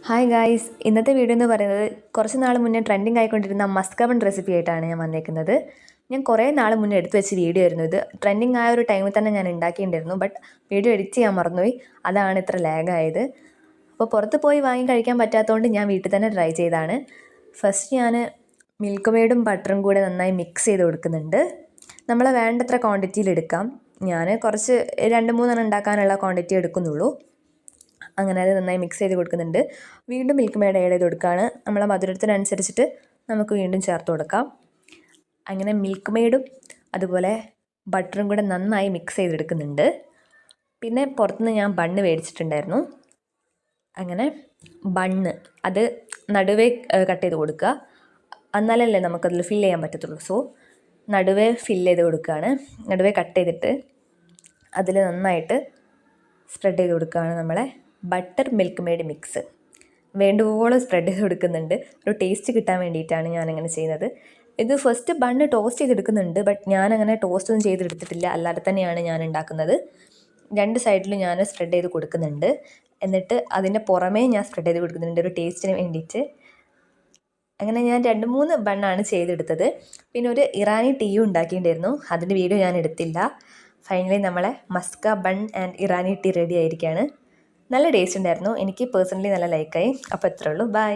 Hi guys, ഇന്നത്തെ video എന്ന് പറയുന്നത് കുറച്ച് നാൾ മുന്നേ ട്രെൻഡിങ് ആയിക്കൊണ്ടിരുന്ന മസ്ക ബൺ റെസിപ്പി ആയിട്ടാണ് ഞാൻ വന്നേക്കുന്നത്. ഞാൻ കുറേ നാൾ മുന്നേ എടുത്തു വെച്ച വീഡിയോ ആയിരുന്നു ഇത്. ട്രെൻഡിങ് ആയ ഒരു ടൈമിൽ തന്നെ ഞാൻ ഉണ്ടാക്കിയിട്ടുണ്ടായിരുന്നു. ബട്ട് വീഡിയോ എഡിറ്റ് ചെയ്യാൻ മറന്നുപോയി. അതാണ് ഇത്ര ലാഗായത്. അപ്പോൾ പുറത്ത് പോയി വാങ്ങി കഴിക്കാൻ പറ്റാത്തതുകൊണ്ട് ഞാൻ വീട്ടിൽ തന്നെ ട്രൈ ചെയ്തതാണ്. ഫസ്റ്റ് ഞാൻ മിൽക്ക് മെയ്ഡും ബട്ടറും കൂടെ നന്നായി മിക്സ് ചെയ്ത് കൊടുക്കുന്നുണ്ട്. നമ്മളെ വേണ്ടത്ര ക്വാണ്ടിറ്റിയിൽ എടുക്കാം. ഞാൻ കുറച്ച് 2-3 ഉണ്ടാക്കാനുള്ള ക്വാണ്ടിറ്റി എടുക്കുന്നുള്ളൂ. അങ്ങനെ അത് നന്നായി മിക്സ് ചെയ്ത് കൊടുക്കുന്നുണ്ട്. വീണ്ടും മിൽക്ക് മെയ്ഡ് ആഡ് ചെയ്ത് കൊടുക്കുകയാണ്. നമ്മളെ മധുരത്തിനനുസരിച്ചിട്ട് നമുക്ക് വീണ്ടും ചേർത്ത് കൊടുക്കാം. അങ്ങനെ മിൽക്ക് മെയ്ഡും അതുപോലെ ബട്ടറും കൂടെ നന്നായി മിക്സ് ചെയ്തെടുക്കുന്നുണ്ട്. പിന്നെ പുറത്തുനിന്ന് ഞാൻ ബണ്ണ് മേടിച്ചിട്ടുണ്ടായിരുന്നു. അങ്ങനെ ബണ്ണ് അത് നടുവേ കട്ട് ചെയ്ത് കൊടുക്കുക. എന്നാലല്ലേ നമുക്കതിൽ ഫില്ല് ചെയ്യാൻ പറ്റത്തുള്ളൂ. സോ നടുവേ ഫില്ല് ചെയ്ത് കൊടുക്കുകയാണ്. നടുവേ കട്ട് ചെയ്തിട്ട് അതിൽ നന്നായിട്ട് സ്പ്രെഡ് ചെയ്ത് കൊടുക്കുകയാണ് നമ്മളെ ബട്ടർ മിൽക്ക് മെയ്ഡ് മിക്സ്. വേണ്ടുവോളം സ്പ്രെഡ് ചെയ്ത് കൊടുക്കുന്നുണ്ട്. ഒരു ടേസ്റ്റ് കിട്ടാൻ വേണ്ടിയിട്ടാണ് ഞാനങ്ങനെ ചെയ്യുന്നത്. ഇത് ഫസ്റ്റ് ബണ്ണ് ടോസ്റ്റ് ചെയ്തെടുക്കുന്നുണ്ട്. ബട്ട് ഞാനങ്ങനെ ടോസ്റ്റ് ഒന്നും ചെയ്തെടുത്തിട്ടില്ല. അല്ലാതെ തന്നെയാണ് ഞാൻ ഉണ്ടാക്കുന്നത്. 2 സൈഡിലും ഞാൻ സ്പ്രെഡ് ചെയ്ത് കൊടുക്കുന്നുണ്ട്. എന്നിട്ട് അതിൻ്റെ പുറമേ ഞാൻ സ്പ്രെഡ് ചെയ്ത് കൊടുക്കുന്നുണ്ട് ഒരു ടേസ്റ്റിന് വേണ്ടിയിട്ട്. അങ്ങനെ ഞാൻ 2-3 ബണ്ണാണ് ചെയ്തെടുത്തത്. പിന്നെ ഒരു ഇറാനി ടീയും ഉണ്ടാക്കിയിട്ടുണ്ടായിരുന്നു. അതിൻ്റെ വീഡിയോ ഞാൻ എടുത്തില്ല. ഫൈനലി നമ്മളെ maska bun and Irani tea ready ആയിരിക്കുകയാണ്. നല്ല ടേസ്റ്റ് ഉണ്ടായിരുന്നു. എനിക്ക് പേഴ്സണലി നല്ല ലൈക്കായി. അപ്പോൾ ഇത്രയേ ഉള്ളൂ. ബൈ.